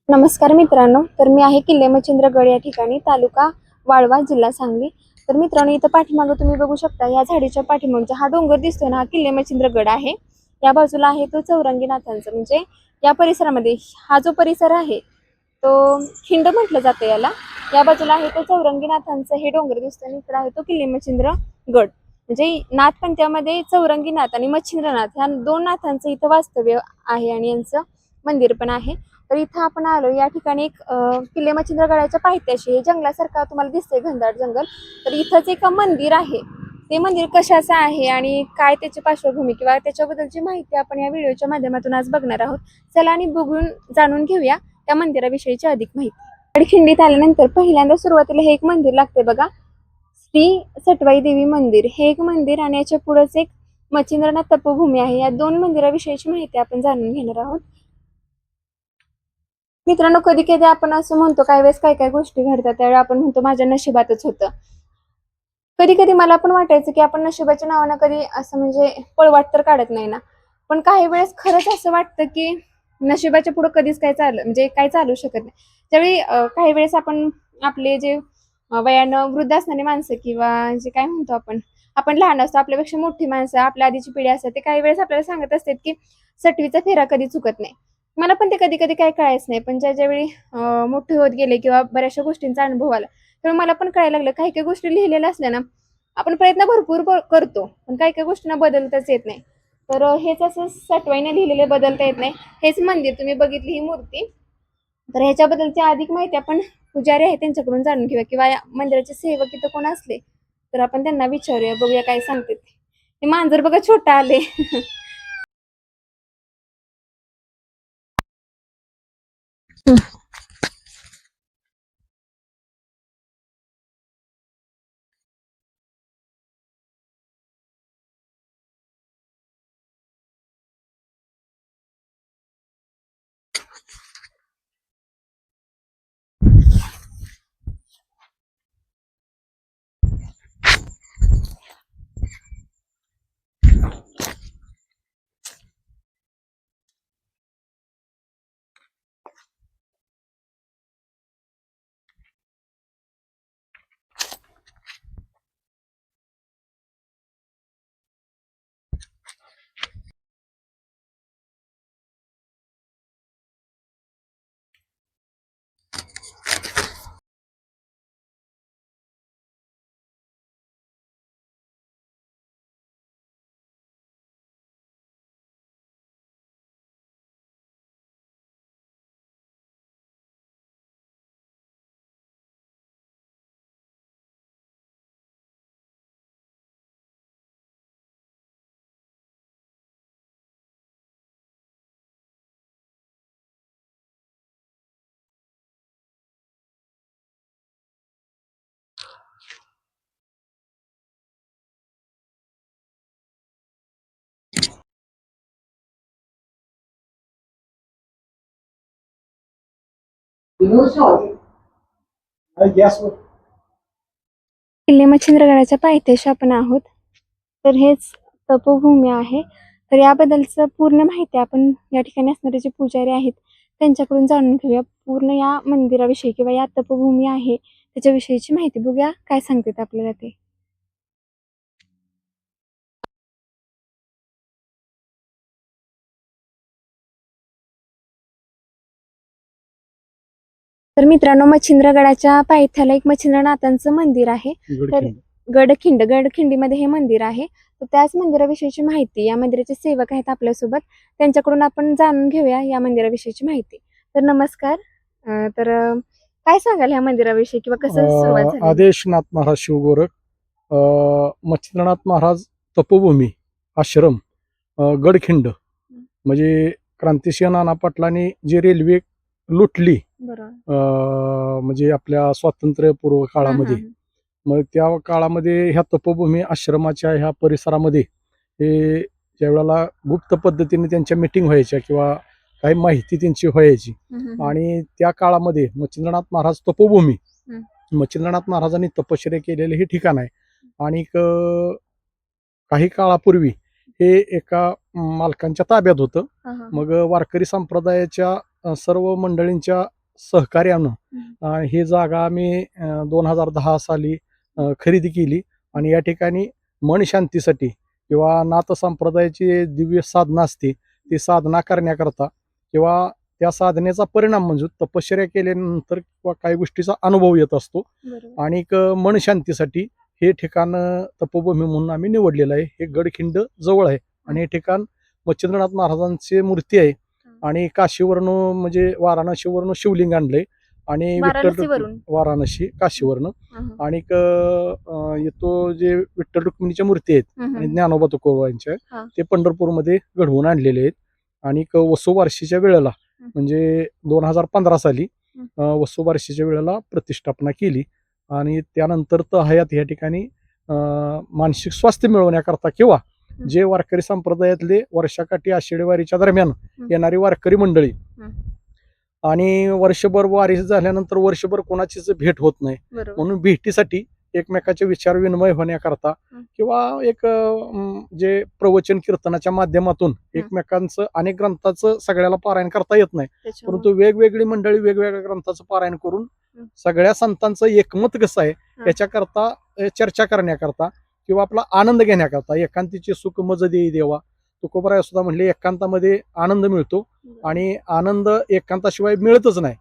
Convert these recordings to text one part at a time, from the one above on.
नमस्कार मित्रांनो, तर मी आहे किल्ले मच्छिंद्रगड या ठिकाणी, तालुका वाळवा, जिल्हा सांगली। तर मित्रांनो, इथं पाठीमागे तुम्ही बघू शकता, या झाडीच्या पाठीमागचा हा डोंगर दिसतोय ना, हा किल्ले मच्छिंद्रगड आहे। या बाजूला आहे तो चौरंगीनाथांचा, म्हणजे या परिसरामध्ये हा जो परिसर आहे तो खिंड म्हटलं जातं याला। या बाजूला आहे तो चौरंगीनाथांचा हे डोंगर दिसतो आणि इकडे आहे तो किल्ले मच्छिंद्रगड। म्हणजे नाथपंथामध्ये चौरंगीनाथ आणि मच्छिंद्रनाथ ह्या दोन नाथांचं इथं वास्तव्य आहे आणि यांचं मंदिर पण आहे। तर इथं आपण आलो, या ठिकाणी एक किल्ले मच्छिंद्रगडाच्या पायथ्याशी हे जंगलासारखं तुम्हाला दिसतंय, घनदाट जंगल। तर इथंच एक मंदिर आहे। ते मंदिर कशाचं आहे आणि काय त्याची पार्श्वभूमी किंवा त्याच्याबद्दलची माहिती आपण या व्हिडिओच्या माध्यमातून आज बघणार आहोत। चला आणि बघून जाणून घेऊया त्या मंदिराविषयीची अधिक माहिती। खिंडीत आल्यानंतर पहिल्यांदा सुरुवातीला हे एक मंदिर लागते बघा, श्री सटवाई देवी मंदिर। हे एक मंदिर आणि याच्या पुढेच एक मच्छिंद्रनाथ तपोभूमी आहे। या दोन मंदिराविषयीची माहिती आपण जाणून घेणार आहोत। मित्रांनो, कधी कधी आपण असं म्हणतो, काही वेळेस काय काय गोष्टी घडतात त्यावेळी आपण म्हणतो माझ्या नशिबातच होतं। कधी कधी मला पण वाटायचं की आपण नशिबाच्या नावानं कधी असं म्हणजे पळवाट तर काढत नाही ना, पण काही वेळेस खरंच असं वाटतं की नशिबाच्या पुढे कधीच काय म्हणजे काय चालू शकत नाही। त्यावेळी काही वेळेस आपण आपले जे वयानं वृद्ध असणारी माणसं किंवा जे काय म्हणतो आपण लहान असतो, आपल्यापेक्षा मोठी माणसं, आपल्या आधीची पिढी असतात, ते काही वेळेस आपल्याला सांगत असतात की सटवीचा फेरा कधी चुकत नाही। मला पण ते कधी कधी काय कळायच नाही, पण ज्यावेळी मोठे होत गेले किंवा बऱ्याचशा गोष्टींचा अनुभव आला, तर मला पण कळायला लागलं काही काही गोष्टी लिहिलेल्या असल्या ना, आपण प्रयत्न भरपूर करतो पण काही काही गोष्टींना बदलताच येत नाही। तर हेच असं सटवाईने लिहिलेले बदलता येत नाही। हेच मंदिर तुम्ही बघितली ही मूर्ती, तर ह्याच्याबद्दलची अधिक माहिती आपण पुजारी आहे त्यांच्याकडून जाणून घेऊया किंवा या मंदिराचे सेवक इथं कोण असले तर आपण त्यांना विचारूया, बघूया काय सांगते ते। हे मांजर बघा छोटा आले किल्ले मच्छिंद्रगडाच्या पायथ्याशी आपण आहोत, तर हेच तपोभूमी आहे। तर याबद्दलचं पूर्ण माहिती आपण या ठिकाणी असणारे जे पुजारी आहेत त्यांच्याकडून जाणून घेऊया। पूर्ण या मंदिराविषयी किंवा या तपोभूमी आहे त्याच्याविषयीची माहिती बघूया, काय सांगतात आपल्याला ते। तर मित्रांनो, मच्छिंद्रगडाच्या पायथ्याला एक मच्छिंद्रनाथांचं मंदिर आहे। तर गडखिंडीमध्ये हे मंदिर आहे। तर त्याच मंदिराविषयीची माहिती या मंदिराचे सेवक आहेत आपल्यासोबत, त्यांच्याकडून आपण जाणून घेऊया या मंदिराविषयीची माहिती। तर नमस्कार, काय सांगाल ह्या मंदिराविषयी किंवा कसं सुरुवात झाली? आदेशनाथ महाराज शिवगोरख, मच्छिंद्रनाथ महाराज तपोभूमी आश्रम, गडखिंड, म्हणजे क्रांतिसिंह नाना पाटलांनी जी रेल्वे लुटली म्हणजे आपल्या स्वातंत्र्यपूर्व काळामध्ये, मग त्या काळामध्ये ह्या तपोभूमी आश्रमाच्या ह्या परिसरामध्ये हे ज्यावेळेला गुप्त पद्धतीने त्यांच्या मीटिंग व्हायच्या किंवा काही माहिती त्यांची व्हायची, आणि त्या काळामध्ये मच्छिंद्रनाथ महाराज तपोभूमी, मच्छिंद्रनाथ महाराजांनी तपश्चर्या केलेले हे ठिकाण आहे। आणि काही काळापूर्वी हे एका मालकांच्या ताब्यात होतं। मग वारकरी संप्रदायाच्या सर्व मंडळींच्या सहकार्यानं ही जागा आम्ही 2010 साली खरेदी केली आणि या ठिकाणी मन शांतीसाठी किंवा नाथ संप्रदायाची दिव्य साधना असते ती साधना करण्याकरता किंवा त्या साधनेचा परिणाम म्हणजे तपश्चर्या केल्यानंतर किंवा काही गोष्टीचा अनुभव येत असतो बरोबर. आणि मन शांतीसाठी हे ठिकाण तपोभूमी म्हणून आम्ही निवडलेलं आहे. हे गडखिंड जवळ आहे आणि हे ठिकाण मच्छिंद्रनाथ महाराजांची मूर्ती आहे आणि काशीवरनं म्हणजे वाराणसीवरनं शिवलिंग आणलंय आणि वाराणसीवरून? वाराणसी काशीवरनं हं, आणि येतो जे विठ्ठल रुक्मिणीच्या मूर्ती आहेत हं, आणि हं. ज्ञानोबा तुकोबांच्या हा. ते पंढरपूरमध्ये घडवून आणलेले आहेत आणि वसुबारशीच्या वेळेला म्हणजे 2015 साली वसुबारशीच्या वेळेला प्रतिष्ठापना केली आणि त्यानंतर हयात या ठिकाणी मानसिक स्वास्थ्य मिळवण्याकरता किंवा जे वारकरी संप्रदायातले वर्षाकाठी आषाढी वारीच्या दरम्यान येणारी वारकरी मंडळी आणि वर्षभर वारी झाल्यानंतर वर्षभर कोणाचीच भेट होत नाही बरोबर. म्हणून भेटीसाठी एकमेकाचे विचार विनिमय होण्याकरता किंवा एक जे प्रवचन कीर्तनाच्या माध्यमातून एकमेकांचं अनेक ग्रंथाचं सगळ्याला पारायण करता येत नाही त्याच्यामुळे परंतु वेगवेगळी मंडळी वेगवेगळ्या ग्रंथाचं पारायण करून सगळ्या संतांचं एकमत कसं आहे याच्याकरता चर्चा करण्याकरता किंवा आपला आनंद घेण्याकरता एकांतीचे सुख मज देई देवा तुकोबराय सुद्धा म्हणले एकांतामध्ये आनंद मिळतो आणि आनंद एकांताशिवाय मिळतच नाही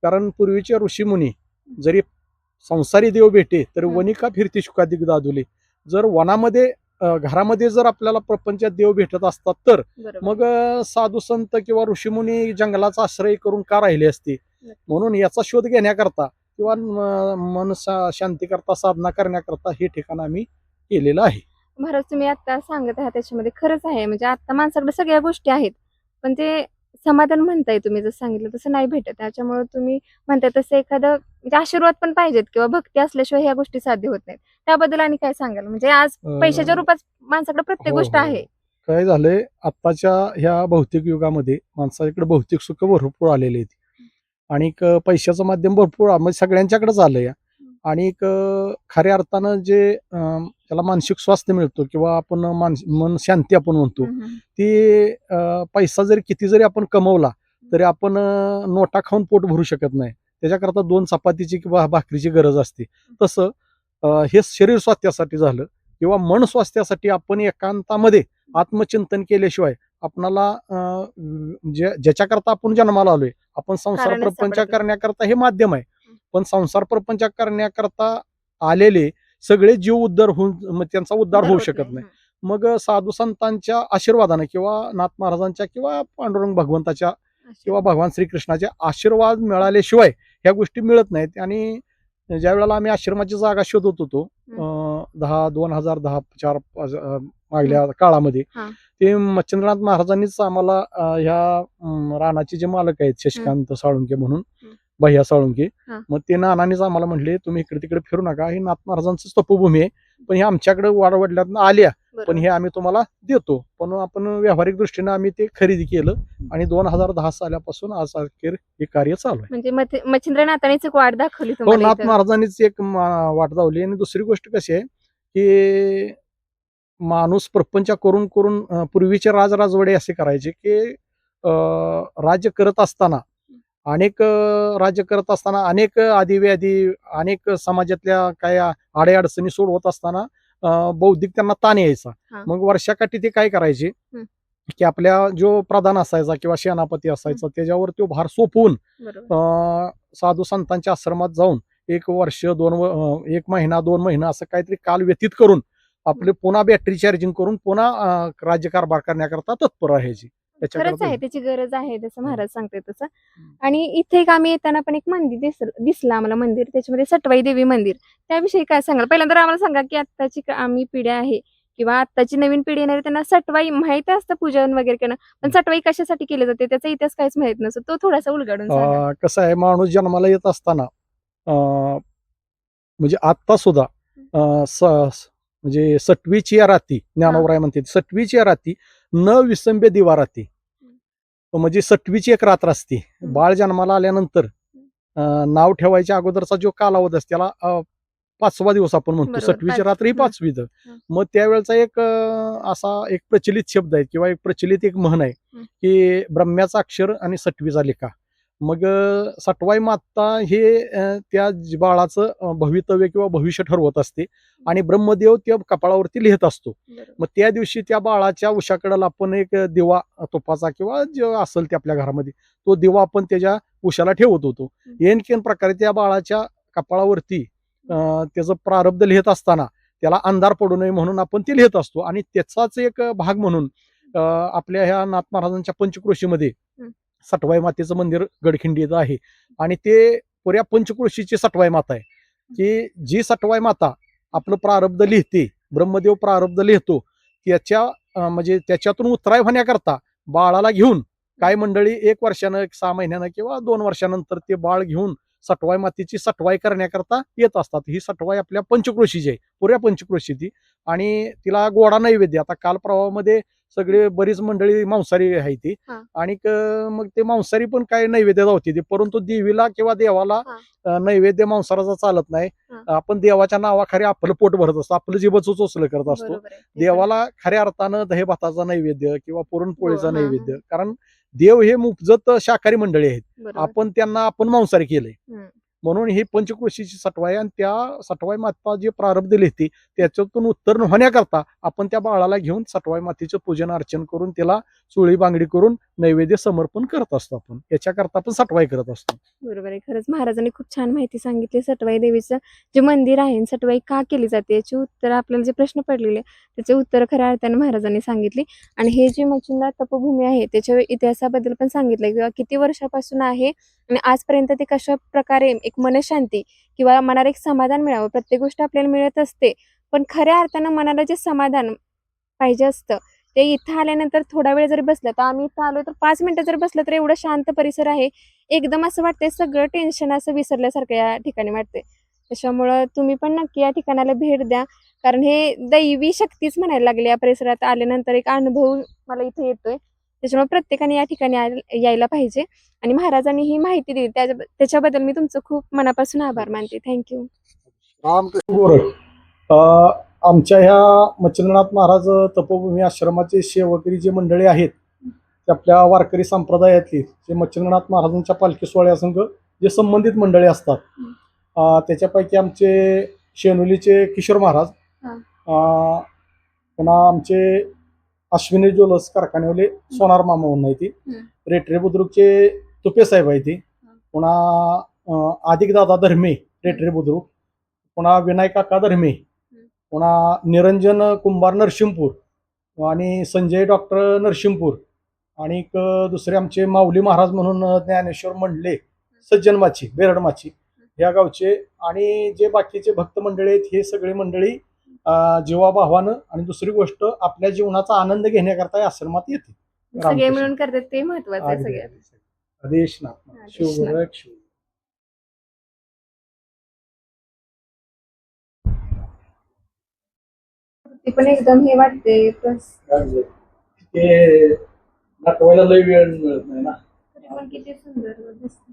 कारण पूर्वीचे ऋषीमुनी जरी संसारी देव भेटे तर वनी का फिरती शुकाधिक दादुले जर वनामध्ये घरामध्ये जर आपल्याला प्रपंचात देव भेटत असतात तर मग साधू संत किंवा ऋषीमुनी जंगलाचा आश्रय करून का राहिले असते म्हणून याचा शोध घेण्याकरता किंवा मन शांती करता साधना करण्याकरता हे ठिकाण आम्ही केलेलं आहे. महाराज तुम्ही आता सांगत आहात त्याच्यामध्ये खरंच आहे म्हणजे आता माणसाकडे सगळ्या गोष्टी आहेत पण ते समाधान म्हणताय तुम्ही जसं सांगितलं तसं नाही भेटत त्याच्यामुळे तुम्ही म्हणताय तसं एखादं म्हणजे आशीर्वाद पण पाहिजेत किंवा भक्ती असल्याशिवाय ह्या गोष्टी साध्य होत नाहीत त्याबद्दल आणि काय सांगाल म्हणजे आज पैशाच्या रूपात माणसाकडे प्रत्येक गोष्ट आहे. काय झालंय आत्ताच्या ह्या भौतिक युगामध्ये माणसाकडे भौतिक सुख भरपूर आलेले आहेत आणि पैशाचं माध्यम भरपूर म्हणजे सगळ्यांच्याकडेच आलंय आणि खऱ्या अर्थानं जे त्याला मानसिक स्वास्थ्य मिळतो किंवा आपण मन शांती आपण म्हणतो ती पैसा जरी किती जरी आपण कमवला तरी आपण नोटा खाऊन पोट भरू शकत नाही त्याच्याकरता 2 चपातीची किंवा भाकरीची गरज असते तसं हे शरीर स्वास्थ्यासाठी झालं किंवा मन स्वास्थ्यासाठी आपण एकांतामध्ये आत्मचिंतन केल्याशिवाय आपणाला ज्याच्याकरता आपण जन्माला आलोय आपण संसार प्रपंच करण्याकरता हे माध्यम आहे पण संसार प्रपंच करण्याकरता आलेले सगळे जीव उद्धार होऊन त्यांचा उद्धार होऊ शकत नाही मग साधू संतांच्या आशीर्वादाने किंवा नाथ महाराजांच्या किंवा पांडुरंग भगवंताच्या किंवा भगवान श्रीकृष्णाचे आशीर्वाद मिळाल्याशिवाय ह्या गोष्टी मिळत नाहीत आणि ज्या वेळेला आम्ही आश्रमाची जागा शोधत होतो 2010 मागल्या काळामध्ये ते मच्छिंद्रनाथ महाराजांनीच आम्हाला ह्या रानाचे जे मालक आहेत शशिकांत साळुंके म्हणून भैया साळुंके मग ते नानानेच आम्हाला म्हणले तुम्ही इकडे तिकडे फिरू नका ही नाथ महाराजांचं तपोभूमी आहे पण हे आमच्याकडे वाडवडल्यातनं आल्या पण हे आम्ही तुम्हाला देतो पण आपण व्यावहारिक दृष्टीने आम्ही ते खरेदी केलं आणि 2010 सालापासून आज अखेर हे कार्य चालू आहे. म्हणजे मच्छिंद्रनाथानेच एक वाट दाखवली हो नाथ महाराजांनीच एक वाट दावली आणि दुसरी गोष्ट कशी आहे की माणूस प्रपंच करून करून पूर्वीचे राजराजवडे असे करायचे की राज्य करत असताना अनेक आदिव्याधी अनेक समाजातल्या काय अडचणी सोडवत असताना बौद्धिक त्यांना ताण यायचा मग वर्षाकाठी ते काय करायचे की आपल्या जो प्रधान असायचा किंवा सेनापती असायचा त्याच्यावर तो भार सोपवून साधू संतांच्या आश्रमात जाऊन 1 वर्ष 1 महिना 2 महिना असं काहीतरी काल व्यतीत करून आपले पुन्हा बॅटरी चार्जिंग करून पुन्हा राज्यकारभार करण्याकरता तत्पर राहायची. खरंच आहे त्याची गरज आहे जसं महाराज सांगते तसं आणि इथे एक आम्ही येताना पण एक मंदिर दिसलं आम्हाला मंदिर त्याच्यामध्ये सटवाई देवी मंदिर त्याविषयी काय सांगाल पहिल्यांदा आम्हाला सांगा की आत्ताची आम्ही पिढी आहे किंवा आत्ताची नवीन पिढी येणारी त्यांना सटवाई माहिती असतं पूजन वगैरे करणं पण सटवाई कशासाठी केली जाते त्याचा इतिहास काहीच माहित नसतो तो थोडासा उलगडून सांगा. कसं आहे माणूस जन्माला येत असताना म्हणजे आत्ता सुद्धा म्हणजे सटवीची या राती ज्ञानोबराय म्हणते सटवीची या राती न विसंब्य दिवा राती म्हणजे सटवीची एक रात्र असते बाळ जन्माला आल्यानंतर नाव ठेवायच्या अगोदरचा जो कालावधी असतो त्याला 5वा दिवस आपण म्हणतो सटवीची रात्र ही 5वी मग त्यावेळेचा एक असा एक प्रचलित शब्द आहे किंवा एक प्रचलित एक म्हण आहे की ब्रह्म्याचा अक्षर आणि सटवीचा लेखा मग सटवाई माता हे त्या बाळाचं भवितव्य किंवा भविष्य ठरवत असते आणि ब्रह्मदेव त्या कपाळावरती लिहित असतो. मग त्या दिवशी त्या बाळाच्या उशाकडाला आपण एक दिवा तुपाचा किंवा जे असेल ते आपल्या घरामध्ये तो दिवा आपण त्याच्या उशाला ठेवत होतो. एनकेन प्रकारे त्या बाळाच्या कपाळावरती त्याचं प्रारब्ध लिहित असताना त्याला अंधार पडू नये म्हणून आपण ते लिहित असतो आणि त्याचाच एक भाग म्हणून आपल्या ह्या नाथ महाराजांच्या पंचक्रोशीमध्ये सटवाई मातेचं मंदिर गडखिंडीचं आहे आणि ते पुऱ्या पंचक्रोशीची सटवाई माता आहे की जी सटवाई माता आपलं प्रारब्ध लिहिते, ब्रह्मदेव प्रारब्ध लिहितो त्याच्या म्हणजे त्याच्यातून उतराय होण्याकरता बाळाला घेऊन काय मंडळी 1 वर्षानं 6 महिन्यानं किंवा 2 वर्षानंतर ते बाळ घेऊन सटवाई मातेची सटवाई करण्याकरता येत असतात. ही सटवाई आपल्या पंचक्रोशीची आहे, पुऱ्या पंचक्रोशीची आणि तिला गोडा नैवेद्य आता काल प्रवाहामध्ये सगळे बरीच मंडळी मांसाहारी आहे ती आणि मग ते मांसाहारी पण काय नैवेद्य होती परंतु देवीला किंवा देवाला नैवेद्य मांसाहाराचा चालत नाही. आपण देवाच्या नावाखाली आपलं पोट भरत असतो, आपलं जीभच चोचलं करत असतो. देवाला खऱ्या अर्थानं दही भाताचा नैवेद्य किंवा पुरणपोळीचा नैवेद्य, कारण देव हे मुफजत शाकाहारी मंडळी आहेत, आपण त्यांना आपण मांसाहारी केलंय म्हणून ही पंचक्रोशीची सटवाई आणि त्या सटवाई माता जे प्रारब्ध लिहिते त्याच्यातून उत्तर होण्याकरता आपण त्या बाळाला घेऊन सटवाई मातेचं पूजन अर्चन करून त्याला चोळी बांगडी करून नैवेद्य समर्पण करत असतो. आपण याच्याकरता आपण सटवाई करत असतो. बरोबर आहे. खरंच महाराजांनी खूप छान माहिती सांगितली. सटवाई देवीचं जे मंदिर आहे, सटवाई का केली जाते याची उत्तर, आपल्याला जे प्रश्न पडलेले त्याचे उत्तर खऱ्या अर्थाने महाराजांनी सांगितली आणि हे जे मच्छिंद्र तपोभूमी आहे त्याच्या इतिहासाबद्दल पण सांगितलं किंवा किती वर्षापासून आहे आणि आजपर्यंत ते कशा प्रकारे एक मनशांती किंवा मनाला एक समाधान मिळावं. प्रत्येक गोष्ट आपल्याला मिळत असते पण खऱ्या अर्थानं मनाला जे समाधान पाहिजे असतं ते इथं आल्यानंतर थोडा वेळ जरी बसलं, तर आम्ही इथं आलो तर 5 मिनिटं जर बसलं तर एवढं शांत परिसर आहे, एकदम असं वाटतंय सगळं टेन्शन असं विसरल्यासारखं या ठिकाणी वाटतंय. त्याच्यामुळं तुम्ही पण नक्की या ठिकाणाला भेट द्या, कारण हे दैवी शक्तीच म्हणायला लागली. या परिसरात आल्यानंतर एक अनुभव मला इथे येतोय. त्याच्यामुळे प्रत्येकाने या ठिकाणी यायला पाहिजे आणि महाराजांनी ही माहिती दिली त्याच्याबद्दल मी तुमचं खूप मनापासून आभार मानते. थँक्यू. रामकृष्ण गोरख आमच्या ह्या मच्छिंद्रनाथ महाराज तपोभूमी आश्रमाचे सेवकरी जे मंडळी आहेत ते आपल्या वारकरी संप्रदायातली जे मच्छिंद्रनाथ महाराजांच्या पालखी सोहळ्यासंग जे संबंधित मंडळी असतात त्याच्यापैकी आमचे शेनोलीचे किशोर महाराज, पुन्हा आमचे अश्विनी ज्वेलर्स कारखान्यावले सोनार मामा म्हणून आहे ती, रेटरे बुद्रुकचे तुपे साहेब आहे ती, पुन्हा आदिक दादा धर्मे रेटरे बुद्रुक, पुन्हा विनायक काका धर्मे, पुन्हा निरंजन कुंभार नरसिंहपूर आणि संजय डॉक्टर नरसिंहपूर आणि दुसरे आमचे माऊली महाराज म्हणून ज्ञानेश्वर मंडले सज्जनमाची बेरडमाची या गावचे आणि जे बाकीचे भक्त मंडळी आहेत हे सगळे मंडळी जीवाभावानं आणि दुसरी गोष्ट आपल्या जीवनाचा आनंद घेण्याकरता या आश्रमात येते. सगळे मिळून करतात ते महत्वाचं आहे सगळ्यात. आदेशनाथ शिवगोरख शिव. ते पण एकदम हे वाटते ते नाटवायला लय वेळ मिळत नाही ना. किती सुंदर दिसतं.